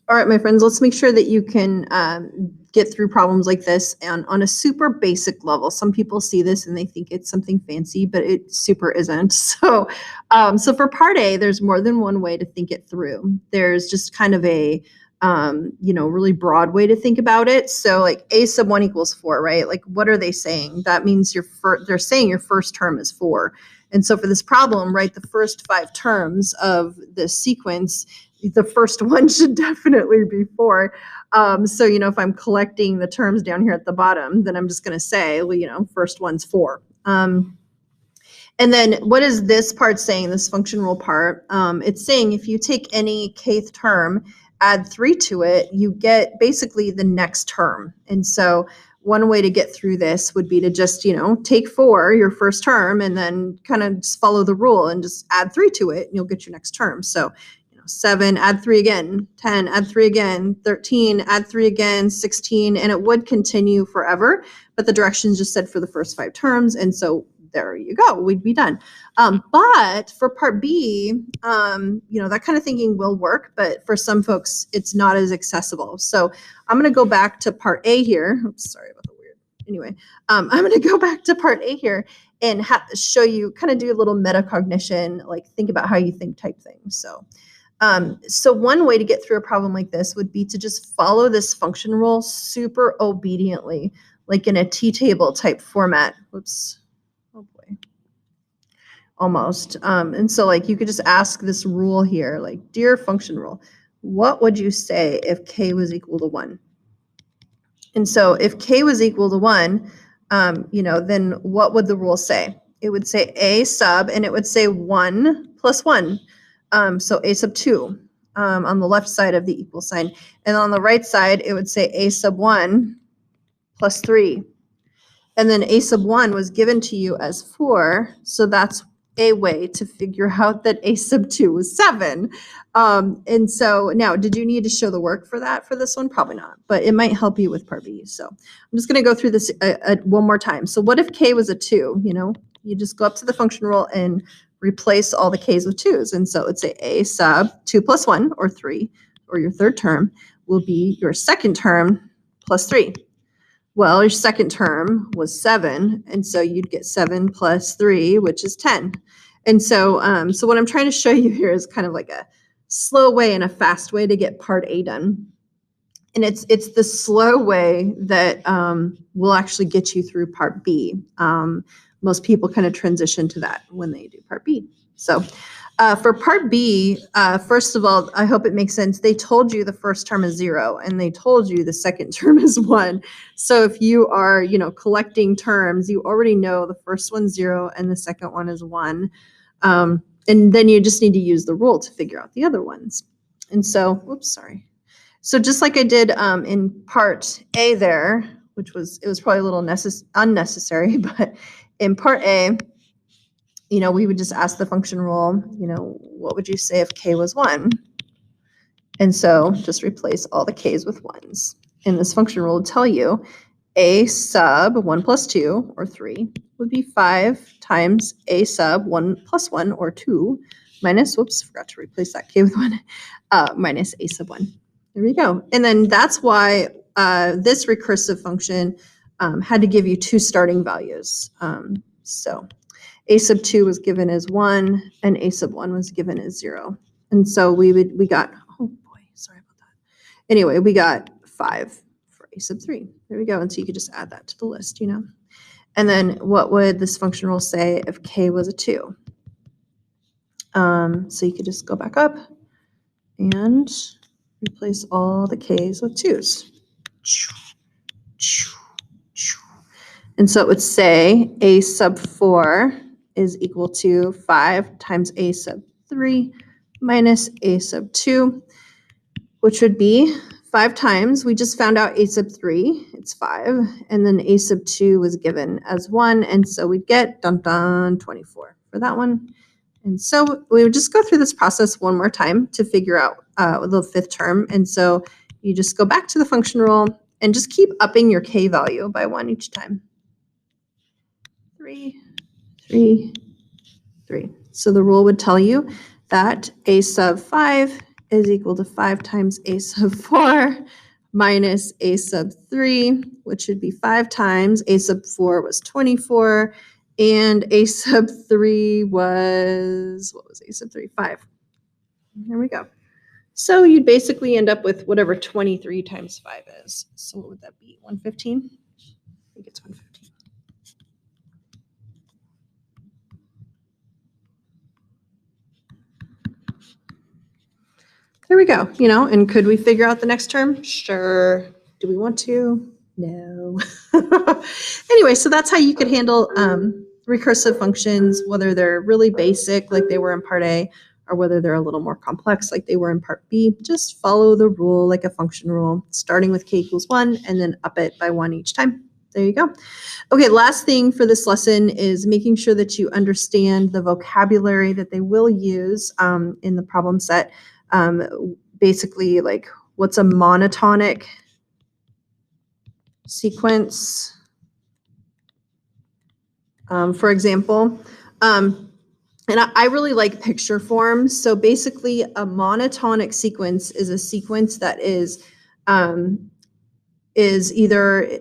All right, my friends, let's make sure that you can get through problems like this on a super basic level. Some people see this and they think it's something fancy, but it super isn't. So, so for part A, there's more than one way to think it through. There's just kind of a really broad way to think about it. So like a sub 1 equals 4, right? Like what are they saying? That means they're saying your first term is 4. And so for this problem, right, the first 5 terms of the sequence, the first one should definitely be 4. So, if I'm collecting the terms down here at the bottom, then I'm just going to say, well, first one's 4. And then what is this part saying, this function rule part? It's saying if you take any kth term, add 3 to it, you get basically the next term. And so one way to get through this would be to just, take 4, your first term, and then kind of just follow the rule and just add 3 to it, and you'll get your next term. So 7, add 3 again, 10, add 3 again, 13, add 3 again, 16, and it would continue forever, but the directions just said for the first 5 terms, and so there you go, we'd be done. But for part B, that kind of thinking will work, but for some folks, it's not as accessible. So I'm going to go back to part A here. Oops, sorry about the weird. Anyway, I'm going to go back to part A here and show you, kind of do a little metacognition, like think about how you think type thing. So one way to get through a problem like this would be to just follow this function rule super obediently, like in a T-table type format. Whoops. Oh boy. Almost. And so like you could just ask this rule here, like, dear function rule, what would you say if k was equal to 1? And so if k was equal to 1, then what would the rule say? It would say a sub, and it would say 1 plus 1. So a sub 2 on the left side of the equal sign. And on the right side, it would say a sub 1 plus 3. And then a sub 1 was given to you as 4. So that's a way to figure out that a sub 2 was 7. And so now, did you need to show the work for that for this one? Probably not, but it might help you with part B. So I'm just going to go through this one more time. So what if k was a 2? You just go up to the function rule and replace all the k's with 2s. And so let's say a sub 2 plus 1, or 3, or your third term, will be your second term plus 3. Well, your second term was 7, and so you'd get 7 plus 3, which is 10. And so, so what I'm trying to show you here is kind of like a slow way and a fast way to get part A done. And it's the slow way that will actually get you through part B. Most people kind of transition to that when they do part B. So for part B, first of all, I hope it makes sense. They told you the first term is 0, and they told you the second term is 1. So if you are, collecting terms, you already know the first one's 0 and the second one is 1. And then you just need to use the rule to figure out the other ones. And so, whoops, sorry. So just like I did in part A there, it was probably a little unnecessary, but in part A, we would just ask the function rule, what would you say if k was 1? And so just replace all the k's with 1s. And this function rule would tell you a sub 1 plus 2, or 3, would be 5 times a sub 1 plus 1, or 2, minus, whoops, forgot to replace that k with 1, minus a sub 1. There we go. And then that's why this recursive function had to give you 2 starting values. So a sub 2 was given as 1, and a sub 1 was given as 0. And so we got, oh boy, sorry about that. Anyway, we got 5 for a sub 3. There we go. And so you could just add that to the list, And then what would this function rule say if k was a 2? So you could just go back up and replace all the k's with 2s. And so it would say a sub 4 is equal to 5 times a sub 3 minus a sub 2, which would be 5 times, we just found out a sub 3, it's 5, and then a sub 2 was given as 1, and so we'd get, 24 for that one. And so we would just go through this process one more time to figure out the 5th term, and so you just go back to the function rule and just keep upping your k value by 1 each time. 3, 3, 3. So the rule would tell you that a sub 5 is equal to 5 times a sub 4 minus a sub 3, which should be 5 times. A sub 4 was 24, and a sub 3 was, what was a sub 3? 5. There we go. So you'd basically end up with whatever 23 times 5 is. So what would that be? 115? I think it's 115. There we go, and could we figure out the next term? Sure. Do we want to? No. Anyway, so that's how you could handle recursive functions, whether they're really basic like they were in part A, or whether they're a little more complex like they were in part B. Just follow the rule like a function rule, starting with k equals 1 and then up it by 1 each time. There you go. Okay, last thing for this lesson is making sure that you understand the vocabulary that they will use in the problem set. Basically, like, what's a monotonic sequence, for example. And I really like picture forms. So basically, a monotonic sequence is a sequence that is either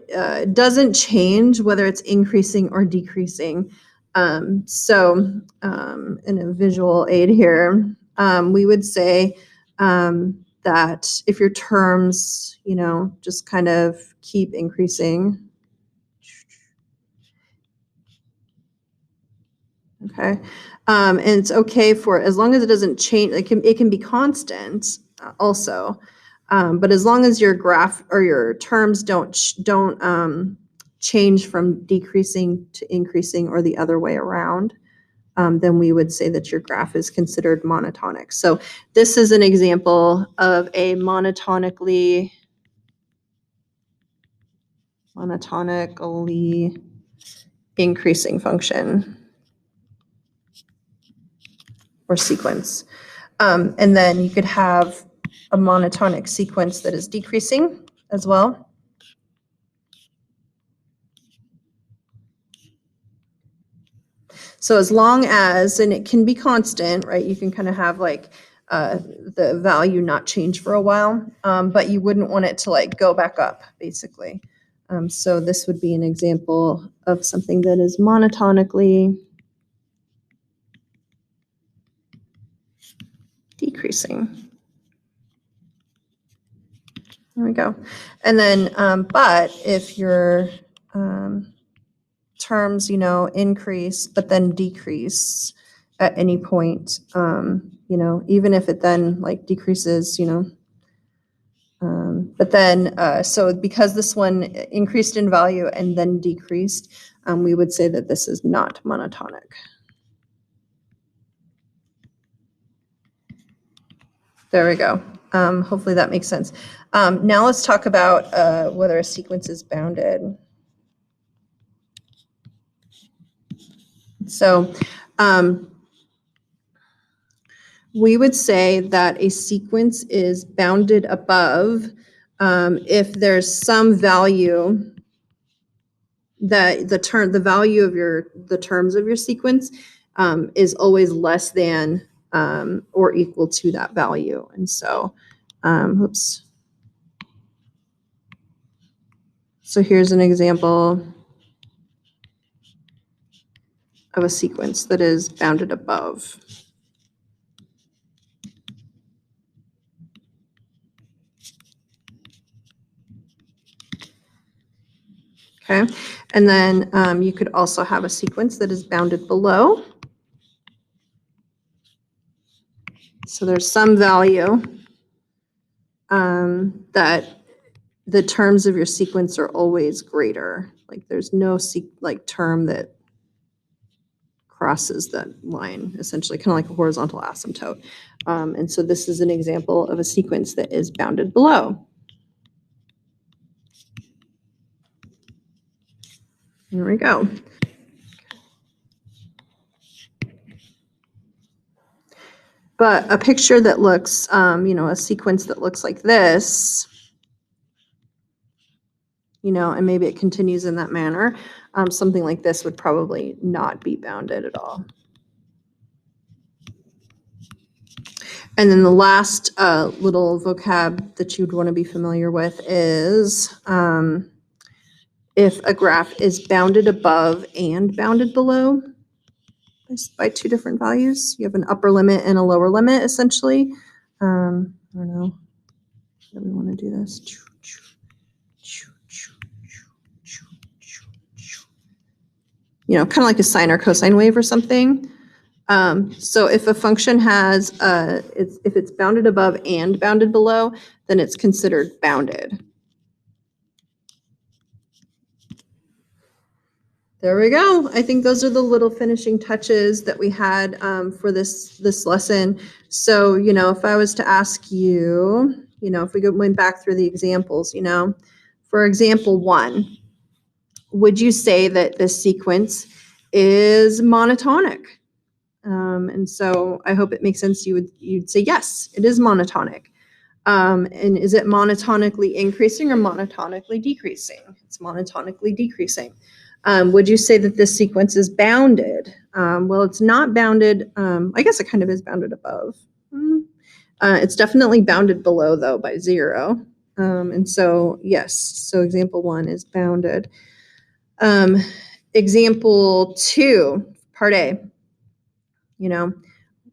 doesn't change, whether it's increasing or decreasing. So in a visual aid here, we would say that if your terms, just kind of keep increasing. Okay. And it's okay for, as long as it doesn't change, it can be constant also. But as long as your graph or your terms don't change from decreasing to increasing or the other way around, then we would say that your graph is considered monotonic. So this is an example of a monotonically increasing function or sequence. And then you could have a monotonic sequence that is decreasing as well. So as long as, and it can be constant, right? You can kind of have like the value not change for a while, but you wouldn't want it to like go back up, basically. So this would be an example of something that is monotonically decreasing. There we go. And then, but if your terms, increase, but then decrease at any point, even if it then like decreases, but then, so because this one increased in value and then decreased, we would say that this is not monotonic. There we go. Hopefully that makes sense. Now let's talk about whether a sequence is bounded. So we would say that a sequence is bounded above if there's some value that the value of the terms of your sequence is always less than or equal to that value. And so, oops. So here's an example of a sequence that is bounded above. Okay, and then you could also have a sequence that is bounded below. So there's some value that the terms of your sequence are always greater. Like there's no term that crosses that line, essentially, kind of like a horizontal asymptote. And so this is an example of a sequence that is bounded below. There we go. But a picture that looks, a sequence that looks like this, and maybe it continues in that manner, something like this would probably not be bounded at all. And then the last little vocab that you'd want to be familiar with is if a graph is bounded above and bounded below by two different values. You have an upper limit and a lower limit, essentially. I don't know. How do we want to do this? You know, kind of like a sine or cosine wave or something. So if a function has, if it's bounded above and bounded below, then it's considered bounded. There we go. I think those are the little finishing touches that we had for this lesson. So, you know, if I was to ask you, you know, if we went back through the examples, you know, for example 1, would you say that this sequence is monotonic? And so I hope it makes sense. You'd say, yes, it is monotonic. And is it monotonically increasing or monotonically decreasing? It's monotonically decreasing. Would you say that this sequence is bounded? Well, it's not bounded. I guess it kind of is bounded above. It's definitely bounded below, though, by 0. And so, yes, so example 1 is bounded. Example 2, part A, you know,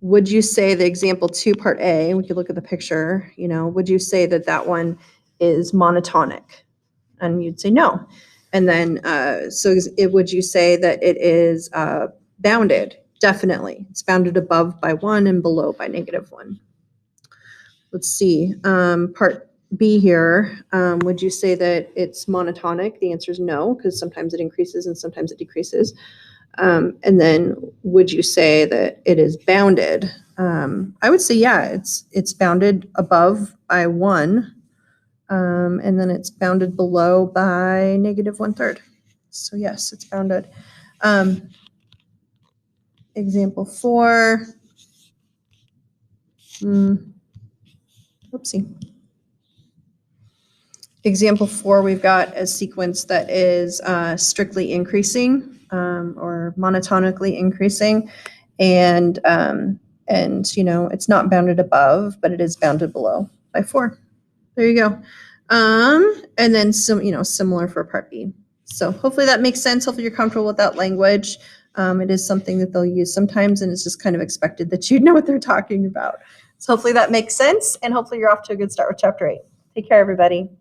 would you say the example 2, part A, we could look at the picture, you know, would you say that that one is monotonic? And you'd say no. And then, would you say that it is bounded? Definitely. It's bounded above by 1 and below by -1. Let's see. Part B here, would you say that it's monotonic? The answer is no, because sometimes it increases and sometimes it decreases. And then would you say that it is bounded? I would say, yeah, it's bounded above by 1. And then it's bounded below by -1/3. So yes, it's bounded. Example 4. Oopsie. Example 4, we've got a sequence that is strictly increasing or monotonically increasing. And you know, it's not bounded above, but it is bounded below by 4. There you go. And then similar for part B. So hopefully that makes sense. Hopefully you're comfortable with that language. It is something that they'll use sometimes, and it's just kind of expected that you know what they're talking about. So hopefully that makes sense, and hopefully you're off to a good start with chapter 8. Take care, everybody.